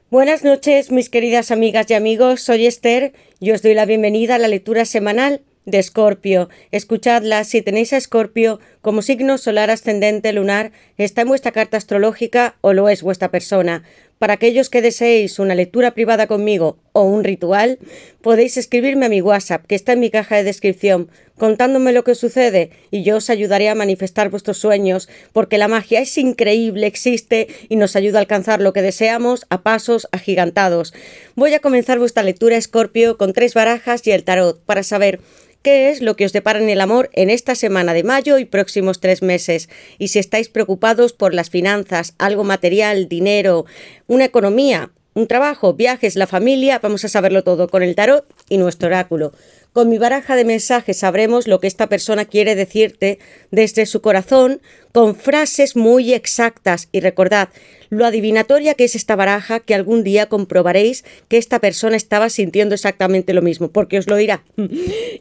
Buenas noches, mis queridas amigas y amigos. Soy Esther y os doy la bienvenida a la lectura semanal de Escorpio. Escuchadla. Si tenéis a Escorpio como signo solar ascendente lunar, está en vuestra carta astrológica o lo es vuestra persona. Para aquellos que deseéis una lectura privada conmigo o un ritual, podéis escribirme a mi WhatsApp, que está en mi caja de descripción, contándome lo que sucede y yo os ayudaré a manifestar vuestros sueños, porque la magia es increíble, existe y nos ayuda a alcanzar lo que deseamos a pasos agigantados. Voy a comenzar vuestra lectura, Escorpio, con 3 barajas y el tarot, para saber qué es lo que os depara en el amor en esta semana de mayo y próximos 3 meses. Y si estáis preocupados por las finanzas, algo material, dinero, una economía, un trabajo, viajes, la familia, vamos a saberlo todo con el tarot y nuestro oráculo. Con mi baraja de mensajes sabremos lo que esta persona quiere decirte desde su corazón con frases muy exactas. Y recordad lo adivinatoria que es esta baraja, que algún día comprobaréis que esta persona estaba sintiendo exactamente lo mismo, porque os lo dirá.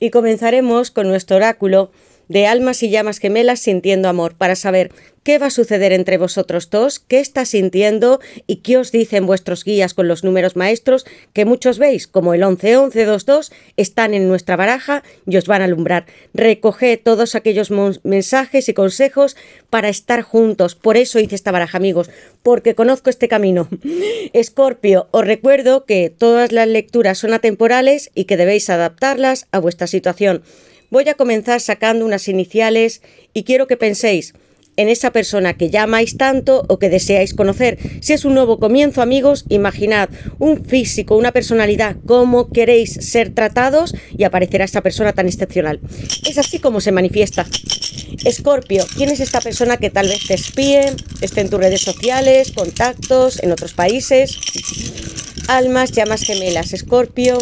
Y comenzaremos con nuestro oráculo de almas y llamas gemelas sintiendo amor, para saber qué va a suceder entre vosotros dos, qué está sintiendo y qué os dicen vuestros guías con los números maestros, que muchos veis, como el 11-11-22, están en nuestra baraja y os van a alumbrar. Recoged todos aquellos mensajes y consejos para estar juntos. Por eso hice esta baraja, amigos, porque conozco este camino. Escorpio, os recuerdo que todas las lecturas son atemporales y que debéis adaptarlas a vuestra situación. Voy a comenzar sacando unas iniciales y quiero que penséis en esa persona que ya amáis tanto o que deseáis conocer. Si es un nuevo comienzo, amigos, imaginad un físico, una personalidad, cómo queréis ser tratados y aparecerá esa persona tan excepcional. Es así como se manifiesta. Escorpio, ¿quién es esta persona que tal vez te espíe, esté en tus redes sociales, contactos, en otros países? Almas, llamas gemelas, Escorpio,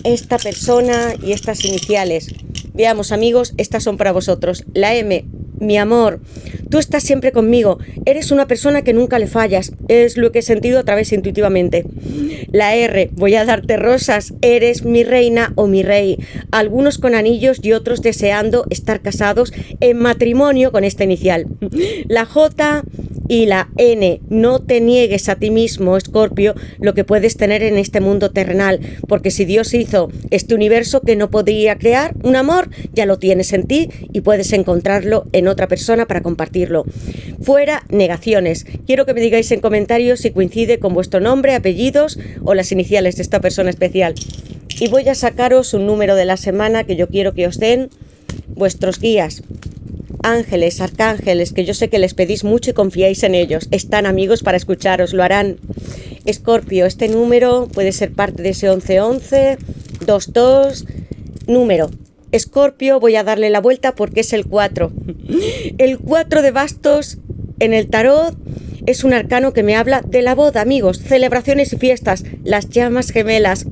esta persona y estas iniciales. Veamos, amigos, estas son para vosotros. La M, mi amor, tú estás siempre conmigo, eres una persona que nunca le fallas, es lo que he sentido a través intuitivamente. La R, voy a darte rosas, eres mi reina o mi rey, algunos con anillos y otros deseando estar casados en matrimonio con esta inicial. La J y la N, no te niegues a ti mismo, Escorpio, lo que puedes tener en este mundo terrenal, porque si Dios hizo este universo que no podía crear, un amor, ya lo tienes en ti y puedes encontrarlo en otra persona para compartirlo. Fuera negaciones. Quiero que me digáis en comentarios si coincide con vuestro nombre, apellidos o las iniciales de esta persona especial. Y voy a sacaros un número de la semana que yo quiero que os den vuestros guías. Ángeles, arcángeles, que yo sé que les pedís mucho y confiáis en ellos. Están, amigos, para escucharos, lo harán. Escorpio, este número puede ser parte de ese 11-11, 2-2, número. Escorpio, voy a darle la vuelta porque es el 4. El 4 de bastos en el tarot es un arcano que me habla de la boda, amigos, celebraciones y fiestas, las llamas gemelas.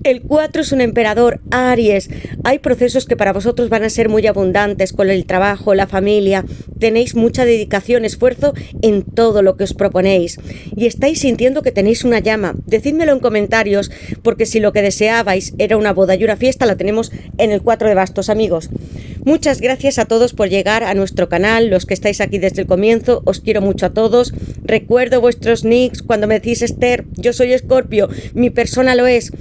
El 4 es un emperador, Aries. Hay procesos que para vosotros van a ser muy abundantes con el trabajo, la familia. Tenéis mucha dedicación, esfuerzo en todo lo que os proponéis. Y estáis sintiendo que tenéis una llama. Decídmelo en comentarios, porque si lo que deseabais era una boda y una fiesta, la tenemos en el 4 de bastos, amigos. Muchas gracias a todos por llegar a nuestro canal, los que estáis aquí desde el comienzo, os quiero mucho a todos. Recuerdo vuestros nicks cuando me decís Esther, yo soy Escorpio, mi persona lo es.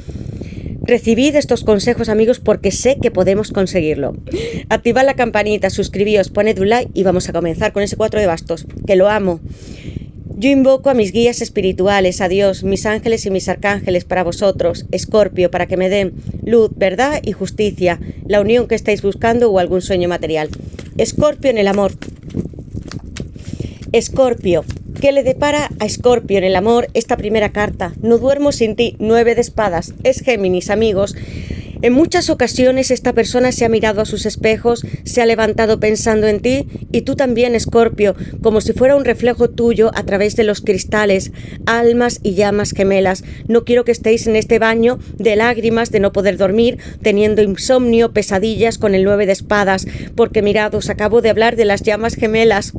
Recibid estos consejos, amigos, porque sé que podemos conseguirlo. Activad la campanita, suscribíos, poned un like y vamos a comenzar con ese 4 de bastos, que lo amo. Yo invoco a mis guías espirituales, a Dios, mis ángeles y mis arcángeles para vosotros, Escorpio, para que me den luz, verdad y justicia, la unión que estáis buscando o algún sueño material. Escorpio en el amor. Escorpio, ¿qué le depara a Escorpio en el amor esta primera carta? No duermo sin ti, 9 de espadas. Es Géminis, amigos. En muchas ocasiones esta persona se ha mirado a sus espejos, se ha levantado pensando en ti y tú también, Escorpio, como si fuera un reflejo tuyo a través de los cristales, almas y llamas gemelas. No quiero que estéis en este baño de lágrimas, de no poder dormir, teniendo insomnio, pesadillas con el 9 de espadas, porque mirad, os acabo de hablar de las llamas gemelas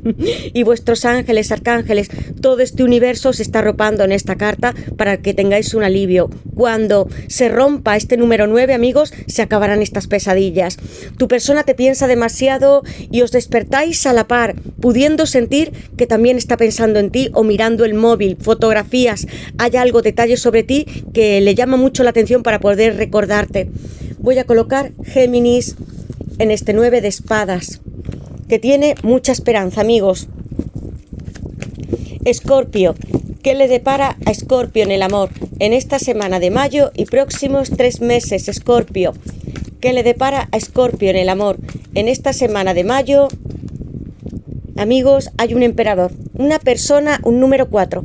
y vuestros ángeles, arcángeles, todo este universo se está arropando en esta carta para que tengáis un alivio. Cuando se rompa este número 9, amigos, amigos, se acabarán estas pesadillas. Tu persona te piensa demasiado y os despertáis a la par, pudiendo sentir que también está pensando en ti o mirando el móvil, fotografías, hay algo, detalles sobre ti que le llama mucho la atención para poder recordarte. Voy a colocar Géminis en este 9 de espadas, que tiene mucha esperanza, amigos. Escorpio, ¿qué le depara a Escorpio en el amor en esta semana de mayo y próximos 3 meses, Escorpio? ¿Qué le depara a Escorpio en el amor en esta semana de mayo? Amigos, hay un emperador, una persona, un número 4.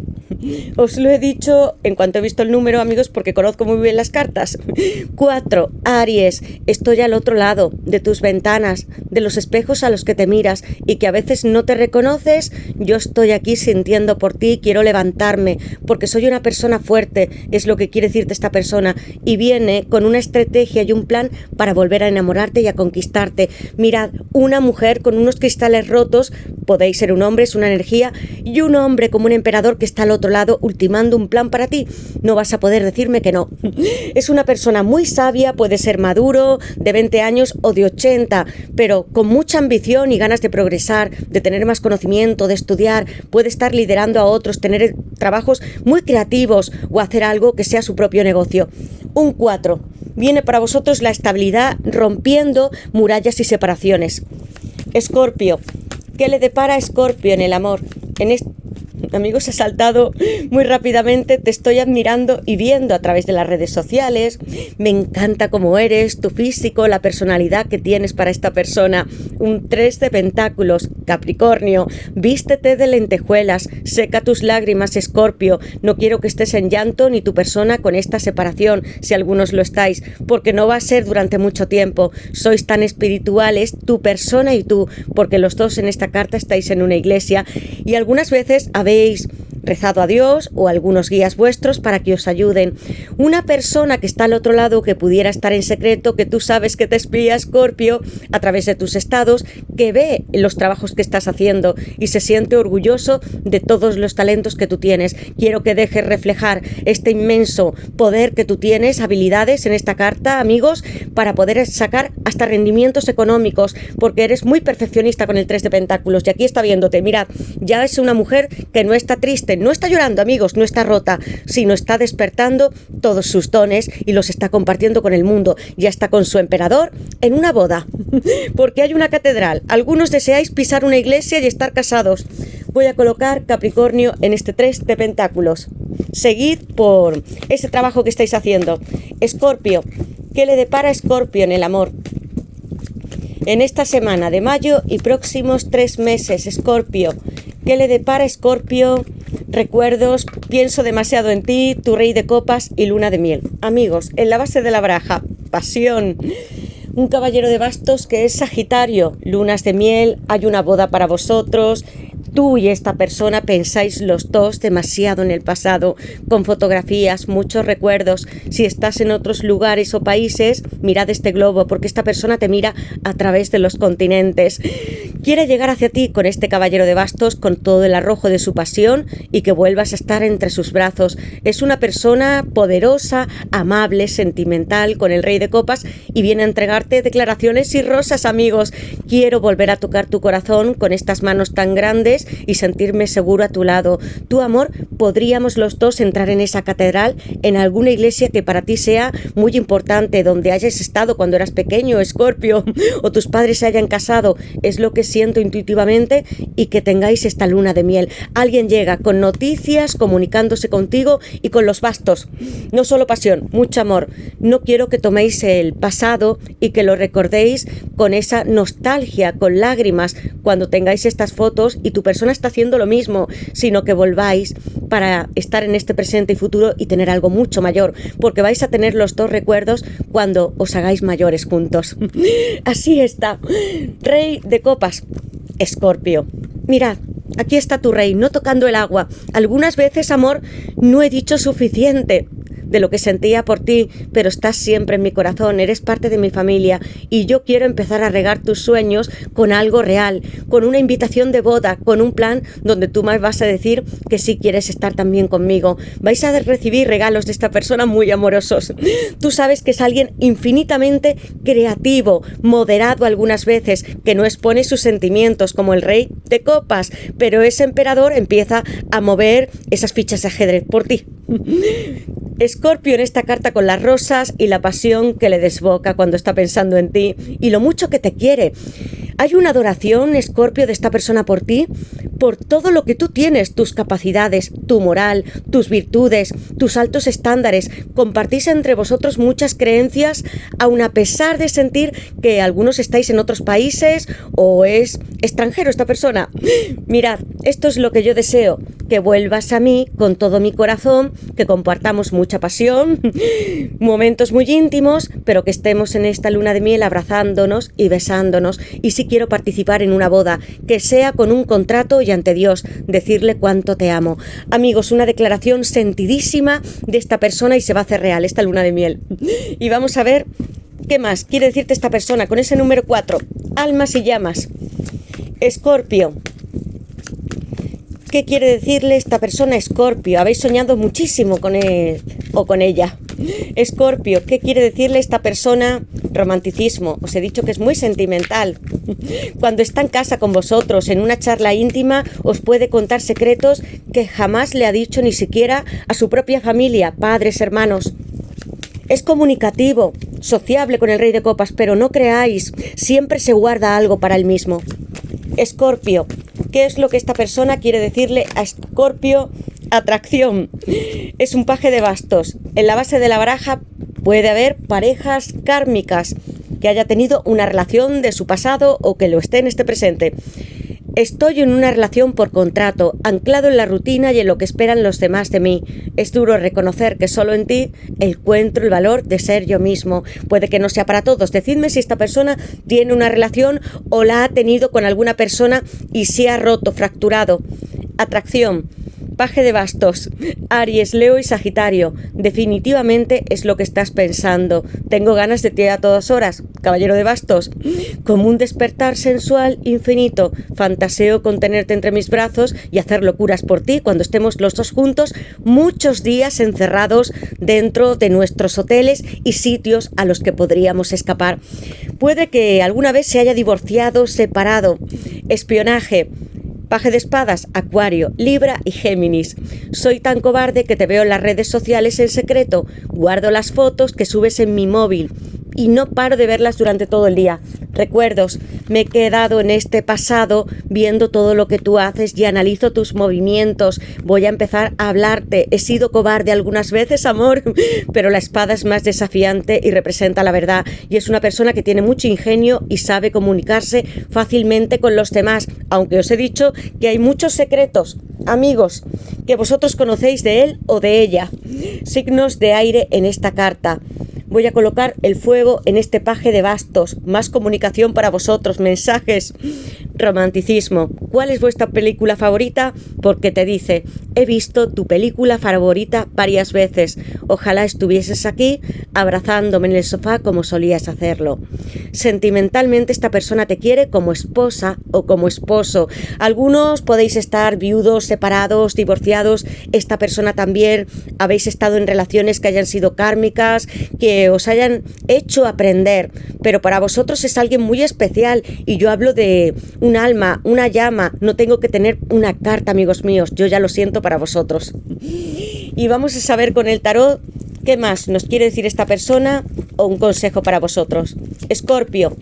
Os lo he dicho en cuanto he visto el número, amigos, porque conozco muy bien las cartas. 4, Aries, estoy al otro lado de tus ventanas, de los espejos a los que te miras y que a veces no te reconoces. Yo estoy aquí sintiendo por ti, quiero levantarme, porque soy una persona fuerte, es lo que quiere decirte esta persona, y viene con una estrategia y un plan para volver a enamorarte y a conquistarte. Mirad, una mujer con unos cristales rotos, podéis ser un hombre, es una energía, y un hombre como un emperador que está al otro lado ultimando un plan para ti. No vas a poder decirme que no. Es una persona muy sabia, puede ser maduro, de 20 años o de 80, pero con mucha ambición y ganas de progresar, de tener más conocimiento, de estudiar, puede estar liderando a otros, tener trabajos muy creativos o hacer algo que sea su propio negocio. Un 4. Viene para vosotros la estabilidad, rompiendo murallas y separaciones. Escorpio, ¿qué le depara a Escorpio en el amor? Amigos, he saltado muy rápidamente, te estoy admirando y viendo a través de las redes sociales. Me encanta cómo eres, tu físico, la personalidad que tienes para esta persona. Un 3 de pentáculos, Capricornio, vístete de lentejuelas, seca tus lágrimas, Escorpio. No quiero que estés en llanto ni tu persona con esta separación, si algunos lo estáis, porque no va a ser durante mucho tiempo. Sois tan espirituales, tu persona y tú, porque los dos en esta carta estáis en una iglesia y algunas veces habéis rezado a Dios o algunos guías vuestros para que os ayuden. Una persona que está al otro lado, que pudiera estar en secreto, que tú sabes que te espía, Escorpio, a través de tus estados, que ve los trabajos que estás haciendo y se siente orgulloso de todos los talentos que tú tienes. Quiero que dejes reflejar este inmenso poder que tú tienes, habilidades en esta carta, amigos, para poder sacar hasta rendimientos económicos, porque eres muy perfeccionista con el 3 de pentáculos y aquí está viéndote. Mirad, ya es una mujer que no está triste, no está llorando, amigos, no está rota, sino está despertando todos sus dones y los está compartiendo con el mundo. Ya está con su emperador en una boda, porque hay una catedral. Algunos deseáis pisar una iglesia y estar casados. Voy a colocar Capricornio en este 3 de pentáculos. Seguid por ese trabajo que estáis haciendo. Escorpio, ¿qué le depara a Escorpio en el amor en esta semana de mayo y próximos 3 meses, Escorpio? ¿Qué le depara, Escorpio? Recuerdos, pienso demasiado en ti, tu rey de copas y luna de miel. Amigos, en la base de la baraja, pasión. Un caballero de bastos que es Sagitario, lunas de miel, hay una boda para vosotros. Tú y esta persona pensáis los dos demasiado en el pasado, con fotografías, muchos recuerdos. Si estás en otros lugares o países, mirad este globo, porque esta persona te mira a través de los continentes. Quiere llegar hacia ti con este caballero de bastos, con todo el arrojo de su pasión y que vuelvas a estar entre sus brazos. Es una persona poderosa, amable, sentimental, con el rey de copas y viene a entregarte declaraciones y rosas, amigos. Quiero volver a tocar tu corazón con estas manos tan grandes y sentirme seguro a tu lado. Tu amor, podríamos los dos entrar en esa catedral, en alguna iglesia que para ti sea muy importante, donde hayas estado cuando eras pequeño, Escorpio, o tus padres se hayan casado. Es lo que siento intuitivamente, y que tengáis esta luna de miel. Alguien llega con noticias, comunicándose contigo y con los bastos. No solo pasión, mucho amor. No quiero que toméis el pasado y que lo recordéis con esa nostalgia, con lágrimas, cuando tengáis estas fotos y tu persona está haciendo lo mismo, sino que volváis para estar en este presente y futuro y tener algo mucho mayor, porque vais a tener los dos recuerdos cuando os hagáis mayores juntos. Así está. Rey de copas, Escorpio. Mirad, aquí está tu rey, no tocando el agua. Algunas veces, amor, no he dicho suficiente. de lo que sentía por ti, pero estás siempre en mi corazón, eres parte de mi familia y yo quiero empezar a regar tus sueños con algo real, con una invitación de boda, con un plan donde tú me vas a decir que sí quieres estar también conmigo. Vais a recibir regalos de esta persona muy amorosos. Tú sabes que es alguien infinitamente creativo, moderado algunas veces, que no expone sus sentimientos como el rey de copas, pero ese emperador empieza a mover esas fichas de ajedrez por ti. Escorpio en esta carta con las rosas y la pasión que le desboca cuando está pensando en ti y lo mucho que te quiere. Hay una adoración, Escorpio, de esta persona por ti, por todo lo que tú tienes, tus capacidades, tu moral, tus virtudes, tus altos estándares. Compartís entre vosotros muchas creencias, aun a pesar de sentir que algunos estáis en otros países o es extranjero esta persona. Mirad, esto es lo que yo deseo, que vuelvas a mí con todo mi corazón, que compartamos mucha pasión, momentos muy íntimos, pero que estemos en esta luna de miel abrazándonos y besándonos. Y si quiero participar en una boda, que sea con un contrato y ante Dios, decirle cuánto te amo. Amigos, una declaración sentidísima de esta persona y se va a hacer real esta luna de miel. Y vamos a ver qué más quiere decirte esta persona con ese número 4, almas y llamas. Escorpio. ¿Qué quiere decirle esta persona, Escorpio? Habéis soñado muchísimo con él o con ella. Escorpio, ¿qué quiere decirle esta persona? Romanticismo. Os he dicho que es muy sentimental. Cuando está en casa con vosotros, en una charla íntima, os puede contar secretos que jamás le ha dicho ni siquiera a su propia familia, padres, hermanos. Es comunicativo, sociable con el rey de copas, pero no creáis, siempre se guarda algo para él mismo. Escorpio, ¿qué es lo que esta persona quiere decirle a Escorpio? Atracción. Es un paje de bastos. En la base de la baraja puede haber parejas kármicas, que haya tenido una relación de su pasado o que lo esté en este presente. Estoy en una relación por contrato, anclado en la rutina y en lo que esperan los demás de mí. Es duro reconocer que solo en ti encuentro el valor de ser yo mismo. Puede que no sea para todos. Decidme si esta persona tiene una relación o la ha tenido con alguna persona y se ha roto, fracturado. Atracción. Paje de bastos, Aries, Leo y Sagitario. Definitivamente es lo que estás pensando. Tengo ganas de ti a todas horas, caballero de bastos. Como un despertar sensual infinito. Fantaseo con tenerte entre mis brazos y hacer locuras por ti cuando estemos los dos juntos muchos días encerrados dentro de nuestros hoteles y sitios a los que podríamos escapar. Puede que alguna vez se haya divorciado, separado. Espionaje. Paje de espadas, Acuario, Libra y Géminis. Soy tan cobarde que te veo en las redes sociales en secreto. Guardo las fotos que subes en mi móvil y no paro de verlas durante todo el día. Recuerdos, me he quedado en este pasado viendo todo lo que tú haces y analizo tus movimientos. Voy a empezar a hablarte. He sido cobarde algunas veces, amor, pero la espada es más desafiante y representa la verdad. Y es una persona que tiene mucho ingenio y sabe comunicarse fácilmente con los demás, aunque os he dicho que hay muchos secretos, amigos, que vosotros conocéis de él o de ella. Signos de aire en esta carta. Voy a colocar el fuego en este paje de bastos. Más comunicación para vosotros, mensajes. Romanticismo. ¿Cuál es vuestra película favorita? Porque te dice, he visto tu película favorita varias veces. Ojalá estuvieses aquí abrazándome en el sofá como solías hacerlo. Sentimentalmente esta persona te quiere como esposa o como esposo. Algunos podéis estar viudos, separados, divorciados. Esta persona también. Habéis estado en relaciones que hayan sido kármicas, que os hayan hecho aprender, pero para vosotros es alguien muy especial y yo hablo de un alma, una llama. No tengo que tener una carta, amigos míos, yo ya lo siento para vosotros. Y vamos a saber con el tarot qué más nos quiere decir esta persona o un consejo para vosotros. Escorpio.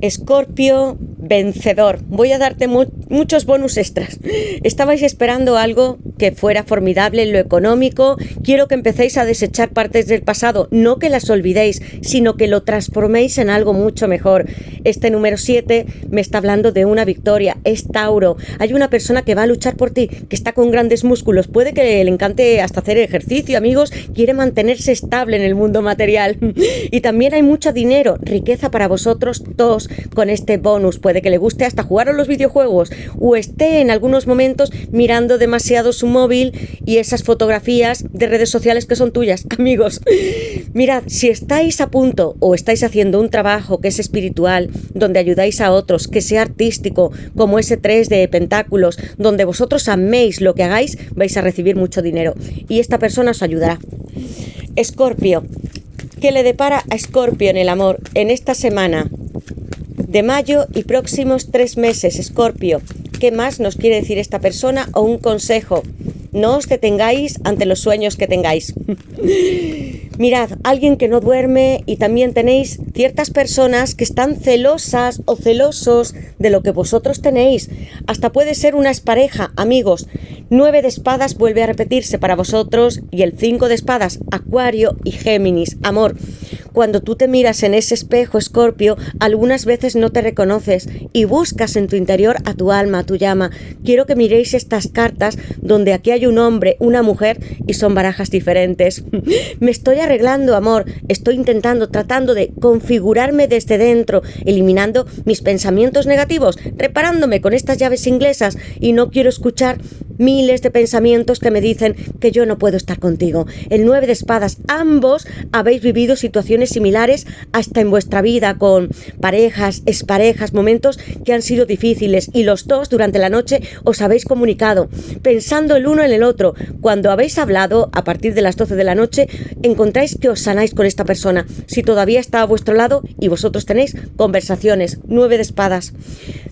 Escorpio, vencedor. Voy a darte muchos bonus extras. Estabais esperando algo que fuera formidable en lo económico. Quiero que empecéis a desechar partes del pasado, no que las olvidéis, sino que lo transforméis en algo mucho mejor. Este número 7 me está hablando de una victoria. Es Tauro. Hay una persona que va a luchar por ti, que está con grandes músculos. Puede que le encante hasta hacer ejercicio, amigos. Quiere mantenerse estable en el mundo material. Y también hay mucho dinero, riqueza para vosotros dos con este bonus. Puede que le guste hasta jugar a los videojuegos. o esté en algunos momentos mirando demasiado su móvil y esas fotografías de redes sociales que son tuyas. Amigos, mirad, si estáis a punto o estáis haciendo un trabajo que es espiritual, donde ayudáis a otros, que sea artístico, como ese 3 de pentáculos, donde vosotros améis lo que hagáis, vais a recibir mucho dinero y esta persona os ayudará. Escorpio, ¿qué le depara a Escorpio en el amor en esta semana de mayo y próximos 3 meses? Escorpio, ¿qué más nos quiere decir esta persona? O un consejo: no os detengáis ante los sueños que tengáis. Mirad, alguien que no duerme, y también tenéis ciertas personas que están celosas o celosos de lo que vosotros tenéis. Hasta puede ser una expareja, amigos. 9 de espadas vuelve a repetirse para vosotros y el 5 de espadas, Acuario y Géminis. Amor, cuando tú te miras en ese espejo, Escorpio, algunas veces no te reconoces y buscas en tu interior a tu alma, a tu llama. Quiero que miréis estas cartas donde aquí hay un hombre, una mujer y son barajas diferentes. Me estoy arreglando, amor. Estoy tratando de configurarme desde dentro, eliminando mis pensamientos negativos, reparándome con estas llaves inglesas, y no quiero escuchar miles de pensamientos que me dicen que yo no puedo estar contigo. El 9 de espadas, ambos habéis vivido situaciones similares hasta en vuestra vida, con parejas, exparejas, momentos que han sido difíciles, y los dos durante la noche os habéis comunicado, pensando el uno en el otro. Cuando habéis hablado, a partir de las 12 de la noche, encontráis que os sanáis con esta persona, si todavía está a vuestro lado y vosotros tenéis conversaciones. 9 de espadas.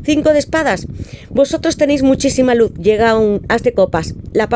5 de espadas, vosotros tenéis muchísima luz, llega un as de copas, la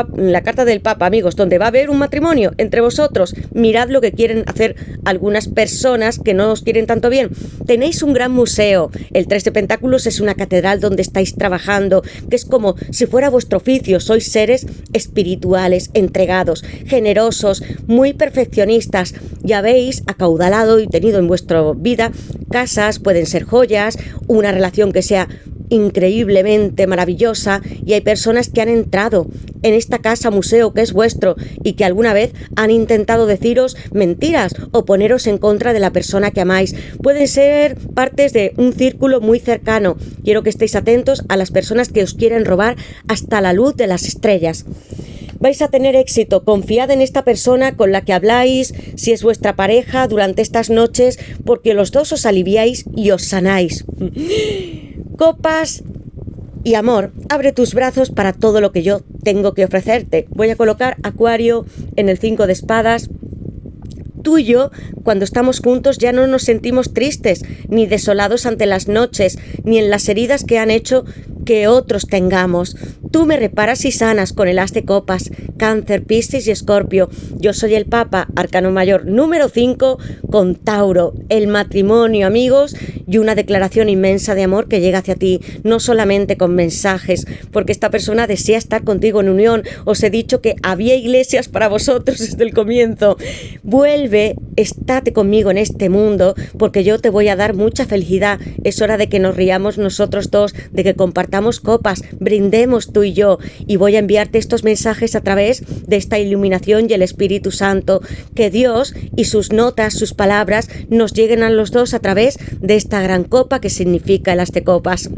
carta del Papa, amigos, donde va a haber un matrimonio entre vosotros. Mirad lo que quieren hacer algunas personas que no os quieren tanto bien. Tenéis un gran museo. El 3 de pentáculos es una catedral donde estáis trabajando, que es como si fuera vuestro oficio. Sois seres espirituales, entregados, generosos, muy perfeccionistas. Ya habéis acaudalado y tenido en vuestra vida casas, pueden ser joyas, una relación que sea increíblemente maravillosa, y hay personas que han entrado en esta casa museo que es vuestro y que alguna vez han intentado deciros mentiras o poneros en contra de la persona que amáis. Pueden ser partes de un círculo muy cercano. Quiero que estéis atentos a las personas que os quieren robar hasta la luz de las estrellas. Vais a tener éxito, confiad en esta persona con la que habláis, si es vuestra pareja, durante estas noches, porque los dos os aliviáis y os sanáis. Copas y amor, abre tus brazos para todo lo que yo tengo que ofrecerte. Voy a colocar Acuario en el 5 de espadas. Tú y yo, cuando estamos juntos, ya no nos sentimos tristes ni desolados ante las noches, ni en las heridas que han hecho que otros tengamos. Tú me reparas y sanas con el as de copas, Cáncer, Piscis y Escorpio. Yo soy el Papa, arcano mayor número 5, con Tauro. El matrimonio, amigos, y una declaración inmensa de amor que llega hacia ti, no solamente con mensajes, porque esta persona desea estar contigo en unión. Os he dicho que había iglesias para vosotros desde el comienzo. Vuelve, estate conmigo en este mundo, porque yo te voy a dar mucha felicidad. Es hora de que nos riamos nosotros dos, de que compartamos copas, brindemos tú y yo, y voy a enviarte estos mensajes a través de esta iluminación y el Espíritu Santo. Que Dios y sus notas, sus palabras, nos lleguen a los dos a través de esta gran copa que significa el as de copas.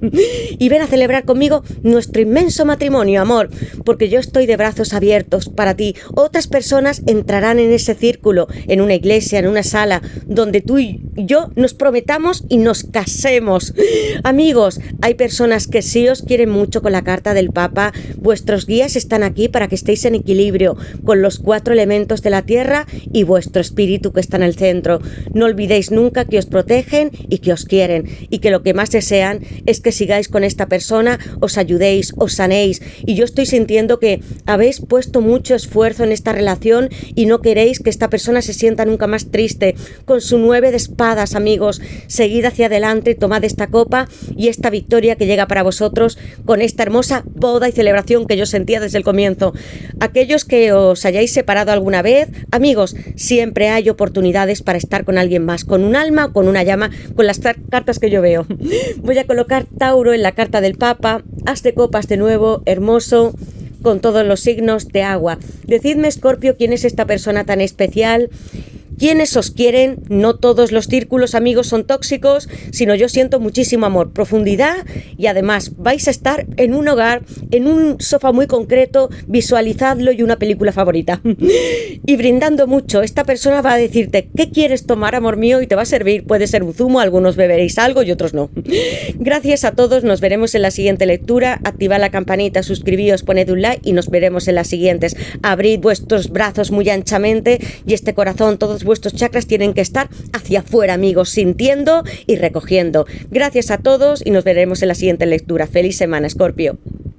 Y ven a celebrar conmigo nuestro inmenso matrimonio, amor, porque yo estoy de brazos abiertos para ti. Otras personas entrarán en ese círculo, en una iglesia, en una sala, donde tú y yo nos prometamos y nos casemos. Amigos, hay personas que sí os quieren mucho con la carta del Papa. Vuestros guías están aquí para que estéis en equilibrio con los 4 elementos de la tierra y vuestro espíritu que está en el centro. No olvidéis nunca que os protegen y que os quieren, y que lo que más desean es que sigáis con esta persona, os ayudéis, os sanéis. Y yo estoy sintiendo que habéis puesto mucho esfuerzo en esta relación y no queréis que esta persona se sienta nunca más triste. Con su 9 de espadas, amigos, seguid hacia adelante, tomad esta copa y esta victoria que llega para vosotros con esta hermosa boda y celebración que yo sentía desde el comienzo. Aquellos que os hayáis separado alguna vez, amigos, siempre hay oportunidades para estar con alguien más, con un alma, con una llama, con las cartas que yo veo. Voy a colocar Tauro en la carta del Papa, as de copas de nuevo, hermoso, con todos los signos de agua. Decidme, Escorpio, quién es esta persona tan especial ¿Quiénes os quieren? No todos los círculos amigos son tóxicos, sino yo siento muchísimo amor, profundidad, y además vais a estar en un hogar, en un sofá muy concreto, visualizadlo y una película favorita. Y brindando mucho, esta persona va a decirte, ¿qué quieres tomar, amor mío? Y te va a servir, puede ser un zumo, algunos beberéis algo y otros no. Gracias a todos, nos veremos en la siguiente lectura. Activad la campanita, suscribíos, poned un like y nos veremos en las siguientes. Abrid vuestros brazos muy anchamente y este corazón, todos vuestros chakras tienen que estar hacia afuera, amigos, sintiendo y recogiendo. Gracias a todos y nos veremos en la siguiente lectura. Feliz semana, Escorpio.